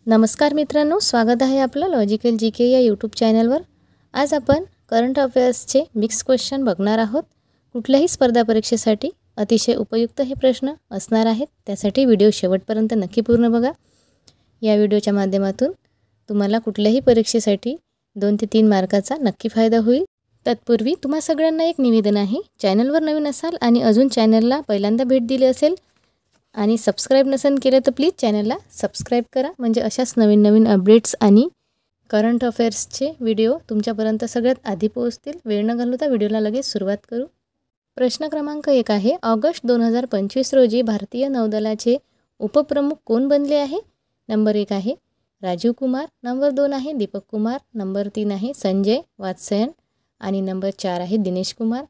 नमस्कार मित्रांनो, स्वागत आहे आपलं लॉजिकल जी के या यूट्यूब चॅनलवर। आज आपण करंट अफेअर्सचे मिक्स क्वेश्चन बघणार आहोत। कुठल्याही स्पर्धा परीक्षेसाठी अतिशय उपयुक्त हे प्रश्न असणार आहेत, त्यासाठी व्हिडिओ शेवटपर्यंत नक्की पूर्ण बघा। या व्हिडिओच्या माध्यमातून तुम्हाला कुठल्याही परीक्षेसाठी 2 ते 3 मार्काचा नक्की फायदा होईल। तत्पूर्वी तुम्हा सगळ्यांना एक निवेदन आहे, चॅनलवर नवीन असाल आणि अजून चॅनलला पहिल्यांदा भेट दिली असेल आणि सबस्क्राइब नसेल केलं तर प्लीज चॅनलला सबस्क्राइब करा, म्हणजे अशाच नवीन अपडेट्स आणि करंट अफेअर्सचे व्हिडिओ तुमच्यापर्यंत सगळ्यात आधी पोहोचतील। वेळ न घालवता व्हिडिओला लगेच सुरुवात करू। प्रश्न क्रमांक 1 आहे, ऑगस्ट 2025 रोजी भारतीय नौदलाचे उपप्रमुख कोण बनले आहे? नंबर 1 आहे राजीव कुमार, नंबर 2 आहे दीपक कुमार, नंबर 3 आहे संजय वात्स्यन आणि नंबर 4 आहे दिनेश कुमार।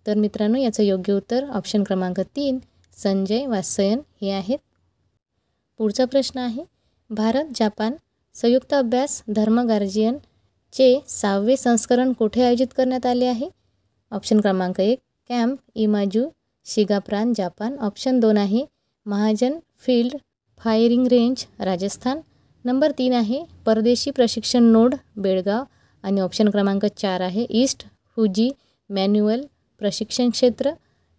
तर मित्रांनो, याचं योग्य उत्तर ऑप्शन क्रमांक 3 संजय वात्स्यन हे आहेत। पुढचा प्रश्न आहे, भारत जापान संयुक्त अभ्यास धर्म गार्जियन चे 6वे संस्करण कुठे आयोजित करण्यात आले आहे? ऑप्शन क्रमांक 1 कॅम्प इमाजू शिगाप्रान जापान, ऑप्शन 2 आहे Mahajan field firing range Rajasthan, number 3 आहे परदेशी प्रशिक्षण नोड बेळगाव आणि ऑप्शन क्रमांक 4 आहे ईस्ट फुजी मॅन्युअल प्रशिक्षण क्षेत्र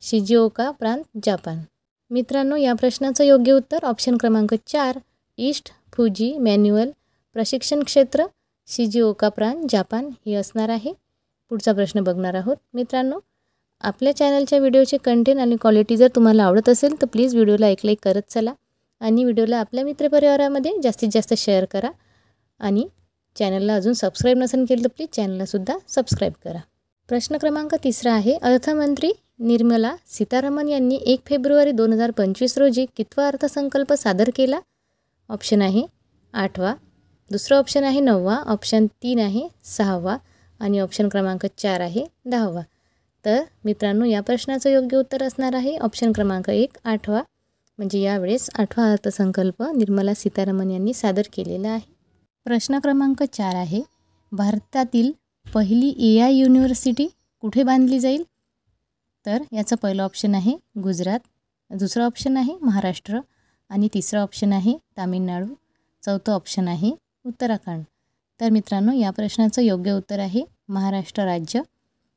शिजुओका प्रांत जापान। मित्रांनो, या प्रश्नाचं योग्य उत्तर ऑप्शन क्रमांक 4 ईस्ट फुजी मॅन्युअल प्रशिक्षण क्षेत्र शिजुओका प्रांत जापान हे असणार आहे। पुढचा प्रश्न बघणार आहोत। मित्रांनो, आपल्या चॅनलच्या व्हिडिओचे कंटेंट आणि क्वालिटी जर तुम्हाला आवडत असेल तर प्लीज व्हिडिओला एक लाईक करत चला आणि व्हिडिओला आपल्या मित्रपरिवारामध्ये जास्तीत जास्त शेअर करा आणि चॅनलला अजून सबस्क्राइब नसेल केलं तर प्लीज चॅनललासुद्धा सबस्क्राइब करा। प्रश्न क्रमांक 3 आहे, अर्थमंत्री निर्मला सीतारामन यांनी 1 फेब्रुवारी 2025 रोजी कितवा अर्थसंकल्प सादर केला? ऑप्शन आहे 8वा, दुसरा ऑप्शन आहे 9वा, ऑप्शन 3 आहे 6वा आणि ऑप्शन क्रमांक 4 आहे 10वा। तर मित्रांनो, या प्रश्नाचं योग्य उत्तर असणार आहे ऑप्शन क्रमांक 1 8वा, म्हणजे यावेळेस 8वा अर्थसंकल्प निर्मला सीतारामन यांनी सादर केलेला आहे। प्रश्न क्रमांक 4 आहे, भारतातील पहिली AI युनिव्हर्सिटी कुठे बांधली जाईल? तर याचं पहिलं ऑप्शन आहे गुजरात, दुसरा ऑप्शन आहे महाराष्ट्र आणि तिसरा ऑप्शन आहे तामिळनाडू, चौथं ऑप्शन आहे उत्तराखंड। तर मित्रांनो, या प्रश्नाचं योग्य उत्तर आहे महाराष्ट्र राज्य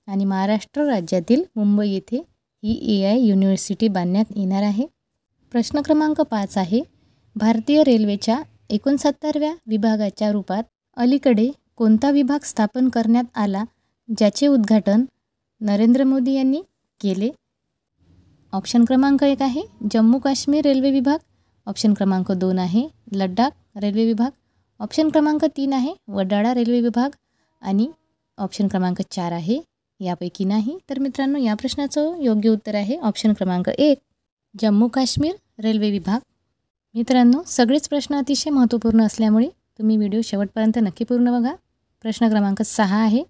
आणि महाराष्ट्र राज्यातील मुंबई येथे ही AI युनिव्हर्सिटी बांधण्यात येणार आहे। प्रश्न क्रमांक 5 आहे, भारतीय रेल्वेच्या 69व्या विभागाच्या रूपात अलीकडे कोणता विभाग स्थापन करण्यात आला, ज्याचे उद्घाटन नरेंद्र मोदी यांनी केले? ऑप्शन क्रमांक 1 आहे जम्मू काश्मीर रेल्वे विभाग, ऑप्शन क्रमांक 2 आहे लडाख रेल्वे विभाग, ऑप्शन क्रमांक 3 आहे वडाळा रेल्वे विभाग आणि ऑप्शन क्रमांक 4 आहे यापैकी नाही। तर मित्रांनो, या प्रश्नाचं योग्य उत्तर आहे ऑप्शन क्रमांक 1 जम्मू काश्मीर रेल्वे विभाग। मित्रांनो, सगळेच प्रश्न अतिशय महत्त्वपूर्ण असल्यामुळे तुम्ही व्हिडिओ शेवटपर्यंत नक्की पूर्ण बघा। प्रश्न क्रमांक 6 आहे,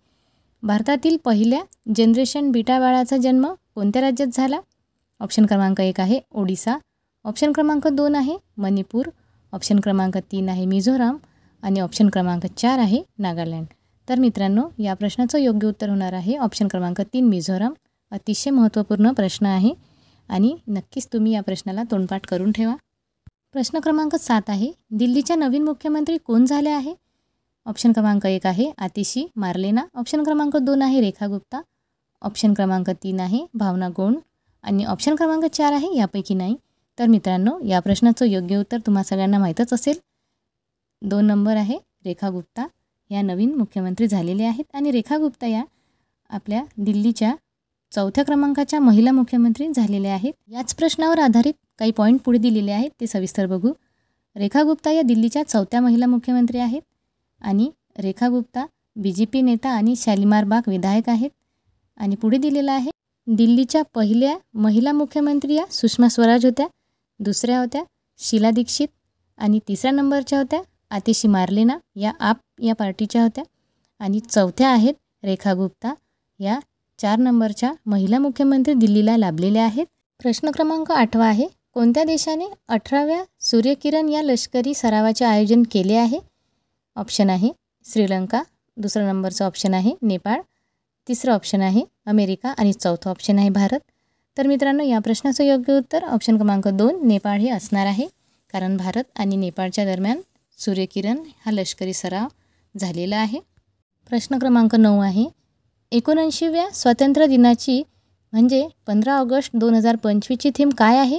भारतातील पहिल्या जनरेशन बीटा बाळाचा जन्म कोणत्या राज्यात झाला? ऑप्शन क्रमांक 1 आहे ओडिसा, ऑप्शन क्रमांक 2 आहे मणिपूर, ऑप्शन क्रमांक 3 आहे मिझोराम आणि ऑप्शन क्रमांक 4 आहे नागालँड। तर मित्रांनो, या प्रश्नाचं योग्य उत्तर होणार आहे ऑप्शन क्रमांक 3 मिझोराम। अतिशय महत्त्वपूर्ण प्रश्न आहे आणि नक्कीच तुम्ही या प्रश्नाला तोंडपाठ करून ठेवा। प्रश्न क्रमांक 7 आहे, दिल्लीच्या नवीन मुख्यमंत्री कोण झाले आहे? ऑप्शन क्रमांक 1 आहे आतिशी मार्लेना, ऑप्शन क्रमांक 2 आहे रेखा गुप्ता, ऑप्शन क्रमांक 3 आहे भावना गोंड आणि ऑप्शन क्रमांक 4 आहे यापैकी नाही। तर मित्रांनो, या प्रश्नाचं योग्य उत्तर तुम्हा सगळ्यांना माहीतच असेल, 2 नंबर आहे रेखा गुप्ता या नवीन मुख्यमंत्री झालेले आहेत आणि रेखा गुप्ता या आपल्या दिल्लीच्या 4थ्या क्रमांकाच्या महिला मुख्यमंत्री झालेल्या आहेत। याच प्रश्नावर आधारित काही पॉईंट पुढे दिलेले आहेत, ते सविस्तर बघू। रेखा गुप्ता या दिल्लीच्या 4थ्या महिला मुख्यमंत्री आहेत आणि रेखा गुप्ता BJP नेता आणि शालिमार बाग विधायक आहेत। आणि पुढे दिलेला आहे, दिल्लीच्या पहिल्या महिला मुख्यमंत्री या सुषमा स्वराज होत्या, दुसऱ्या होत्या शीला दीक्षित आणि तिसऱ्या नंबरच्या होत्या आतिशी मार्लेना या आप या पार्टीच्या होत्या आणि चौथ्या आहेत रेखा गुप्ता या 4 नंबरच्या महिला मुख्यमंत्री दिल्लीला लाभलेल्या आहेत। प्रश्न क्रमांक 8 आहे, कोणत्या देशाने 18व्या सूर्यकिरण या लष्करी सरावाचे आयोजन केले आहे? ऑप्शन आहे श्रीलंका, दुसरा नंबरचा ऑप्शन आहे नेपाळ, तिसरा ऑप्शन आहे अमेरिका आणि चौथा ऑप्शन आहे भारत। तर मित्रांनो, या प्रश्नाचं योग्य उत्तर ऑप्शन क्रमांक 2 नेपाळ हे असणार आहे, कारण भारत आणि नेपाळच्या दरम्यान सूर्यकिरण हा लष्करी सराव झालेला आहे. प्रश्न क्रमांक 9 आहे. 79व्या स्वातंत्र्य दिनाची म्हणजे 15 ऑगस्ट 2025ची थीम काय आहे?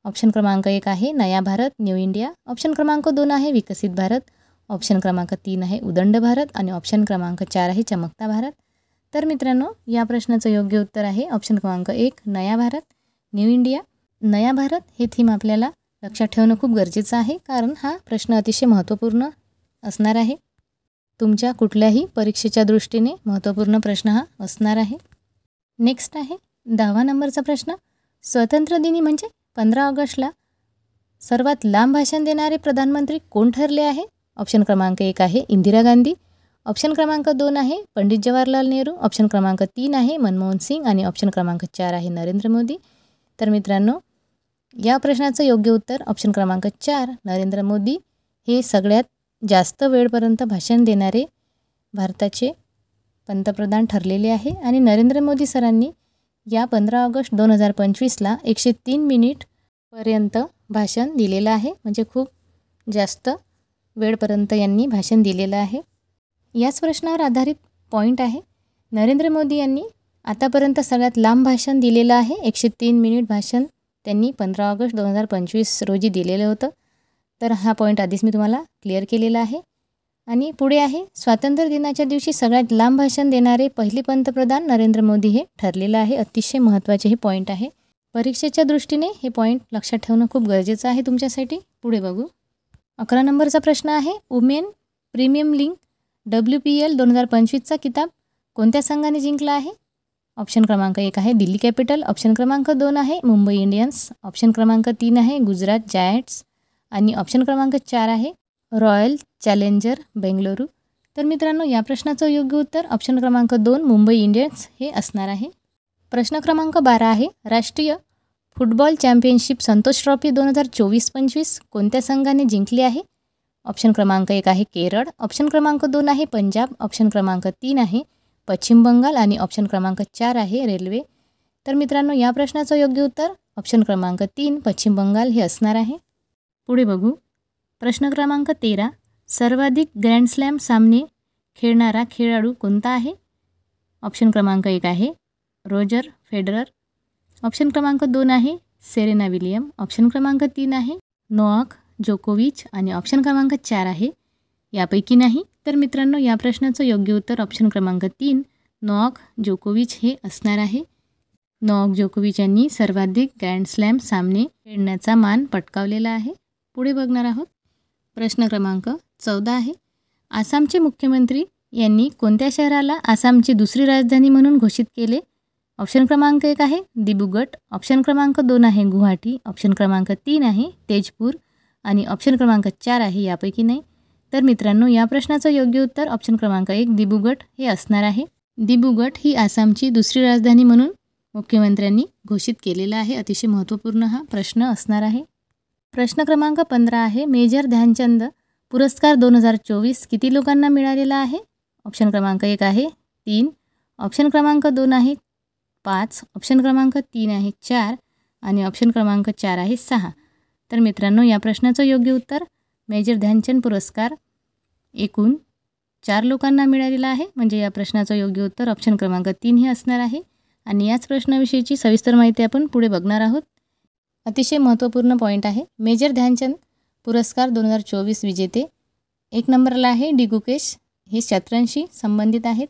ऑप्शन क्रमांक 1 आहे नया भारत न्यू इंडिया, ऑप्शन क्रमांक 2 आहे विकसित भारत, ऑप्शन क्रमांक 3 आहे उदंड भारत आणि ऑप्शन क्रमांक 4 आहे चमकता भारत. तर मित्रांनो, या प्रश्नाचं योग्य उत्तर आहे ऑप्शन क्रमांक 1 नया भारत न्यू इंडिया. नया भारत हे थीम आपल्याला लक्षात ठेवणं खूप गरजेचं आहे, कारण हा प्रश्न अतिशय महत्त्वपूर्ण असणार आहे. तुमच्या कुठल्याही परीक्षेच्या दृष्टीने महत्त्वपूर्ण प्रश्न हा असणार आहे. नेक्स्ट आहे 10वा नंबरचा प्रश्न. स्वातंत्र्यदिनी म्हणजे 15 ऑगस्टला सर्वात लांब भाषण देणारे प्रधानमंत्री कोण ठरले आहे? ऑप्शन क्रमांक 1 आहे इंदिरा गांधी, ऑप्शन क्रमांक 2 आहे पंडित जवाहरलाल नेहरू, ऑप्शन क्रमांक 3 आहे मनमोहन सिंग आणि ऑप्शन क्रमांक 4 आहे नरेंद्र मोदी. तर मित्रांनो, या प्रश्नाचं योग्य उत्तर ऑप्शन क्रमांक 4 नरेंद्र मोदी हे सगळ्यात जास्त वेळपर्यंत भाषण देणारे भारताचे पंतप्रधान ठरलेले आहे. आणि नरेंद्र मोदी सरांनी या 15 ऑगस्ट 2025ला 103 मिनिटपर्यंत भाषण दिलेलं आहे, म्हणजे खूप जास्त वेळपर्यंत यांनी भाषण दिलेलं आहे. याच प्रश्नावर आधारित पॉईंट आहे. नरेंद्र मोदी यांनी आतापर्यंत सगळ्यात लांब भाषण दिलेलं आहे. 103 मिनिट भाषण त्यांनी 15 ऑगस्ट 2025 रोजी दिलेलं होतं. तर हा पॉईंट आधीच मी तुम्हाला क्लिअर केलेला आहे. आणि पुढे आहे स्वातंत्र्य दिनाच्या दिवशी सगळ्यात लांब भाषण देणारे पहिले पंतप्रधान नरेंद्र मोदी हे ठरलेलं आहे. अतिशय महत्त्वाचे हे पॉईंट आहे. परीक्षेच्या दृष्टीने हे पॉईंट लक्षात ठेवणं खूप गरजेचं आहे तुमच्यासाठी. पुढे बघू. 11 नंबरचा प्रश्न आहे. वुमेन प्रीमियम लीग WPL 2025चा किताब कोणत्या संघाने जिंकला आहे? ऑप्शन क्रमांक 1 आहे दिल्ली कॅपिटल, ऑप्शन क्रमांक 2 आहे मुंबई इंडियन्स, ऑप्शन क्रमांक 3 आहे गुजरात जायंट्स आणि ऑप्शन क्रमांक 4 आहे रॉयल चॅलेंजर बेंगळुरू. तर मित्रांनो, या प्रश्नाचं योग्य उत्तर ऑप्शन क्रमांक 2 मुंबई इंडियन्स हे असणार आहे. प्रश्न क्रमांक 12 आहे. राष्ट्रीय फुटबॉल चॅम्पियनशिप संतोष ट्रॉफी 2024-25 कोणत्या संघाने जिंकली आहे? ऑप्शन क्रमांक 1 आहे केरळ, ऑप्शन क्रमांक 2 आहे पंजाब, ऑप्शन क्रमांक 3 आहे पश्चिम बंगाल आणि ऑप्शन क्रमांक 4 आहे रेल्वे. तर मित्रांनो, या प्रश्नाचं योग्य उत्तर ऑप्शन क्रमांक 3 पश्चिम बंगाल हे असणार आहे. पुढे बघू. प्रश्न क्रमांक 13. सर्वाधिक ग्रँड स्लॅम सामने खेळणारा खेळाडू कोणता आहे? ऑप्शन क्रमांक 1 आहे रोजर फेडरर, ऑप्शन क्रमांक 2 आहे सेरेना विलियम, ऑप्शन क्रमांक 3 आहे नोवाक जोकोविच आणि ऑप्शन क्रमांक 4 आहे यापैकी नाही. तर मित्रांनो, या प्रश्नाचं योग्य उत्तर ऑप्शन क्रमांक 3 नोवाक जोकोविच हे असणार आहे. नोवाक जोकोविच यांनी सर्वाधिक ग्रँड स्लॅम सामने खेळण्याचा मान पटकावलेला आहे. पुढे बघणार आहोत. प्रश्न क्रमांक 14 आहे. आसामचे मुख्यमंत्री यांनी कोणत्या शहराला आसामची दुसरी राजधानी म्हणून घोषित केले? ऑप्शन क्रमांक 1 आहे दिब्रुगढ, ऑप्शन क्रमांक 2 आहे गुवाहाटी, ऑप्शन क्रमांक 3 आहे तेजपूर आणि ऑप्शन क्रमांक 4 आहे यापैकी नाही. तर मित्रांनो, या प्रश्नाचं योग्य उत्तर ऑप्शन क्रमांक 1 दिब्रुगढ हे असणार आहे. दिब्रुगढ ही आसामची दुसरी राजधानी म्हणून मुख्यमंत्र्यांनी घोषित केलेला आहे. अतिशय महत्त्वपूर्ण हा प्रश्न असणार आहे. प्रश्न क्रमांक 15 आहे. मेजर ध्यानचंद पुरस्कार 2024 किती लोकांना मिळालेला आहे? ऑप्शन क्रमांक 1 आहे 3, ऑप्शन क्रमांक 2 आहे 5, ऑप्शन क्रमांक 3 आहे 4 आणि ऑप्शन क्रमांक 4 आहे 6. तर मित्रांनो, या प्रश्नाचं योग्य उत्तर मेजर ध्यानचंद पुरस्कार एकूण 4 लोकांना मिळालेला आहे. म्हणजे या प्रश्नाचं योग्य उत्तर ऑप्शन क्रमांक 3 हे असणार आहे. आणि याच प्रश्नाविषयीची सविस्तर माहिती आपण पुढे बघणार आहोत. अतिशय महत्त्वपूर्ण पॉईंट आहे. मेजर ध्यानचंद पुरस्कार 2024 विजेते 1 नंबरला आहे डी गुकेश, हे शतरंजशी संबंधित आहेत.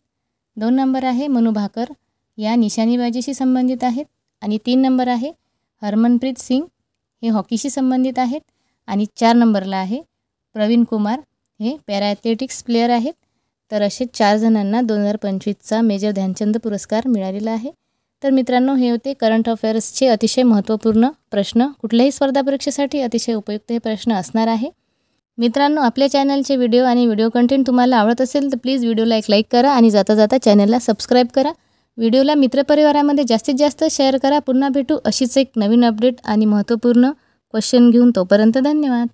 2 नंबर आहे मनू भाकर, या निशाणीबाजीशी संबंधित आहेत. आणि 3 नंबर आहे हरमनप्रीत सिंग, हे हॉकीशी संबंधित आहेत. आणि 4 नंबरला आहे प्रवीण कुमार, हे पॅरा ॲथलेटिक्स प्लेयर आहेत. तर असे 4 जणांना 2025चा मेजर ध्यानचंद पुरस्कार मिळालेला आहे. तर मित्रांनो, हे होते करंट अफेअर्सचे अतिशय महत्त्वपूर्ण प्रश्न. कुठल्याही स्पर्धा परीक्षेसाठी अतिशय उपयुक्त हे प्रश्न असणार आहे. मित्रांनो, आपल्या चॅनलचे व्हिडिओ आणि व्हिडिओ कंटेंट तुम्हाला आवडत असेल तर प्लीज व्हिडिओला एक लाईक करा आणि जाता जाता चॅनलला सबस्क्राईब करा. व्हिडिओला मित्रपरिवारामध्ये जास्तीत जास्त शेअर करा. पुन्हा भेटू अशीच एक नवीन अपडेट आणि महत्त्वपूर्ण क्वेश्चन घेऊन. तोपर्यंत धन्यवाद.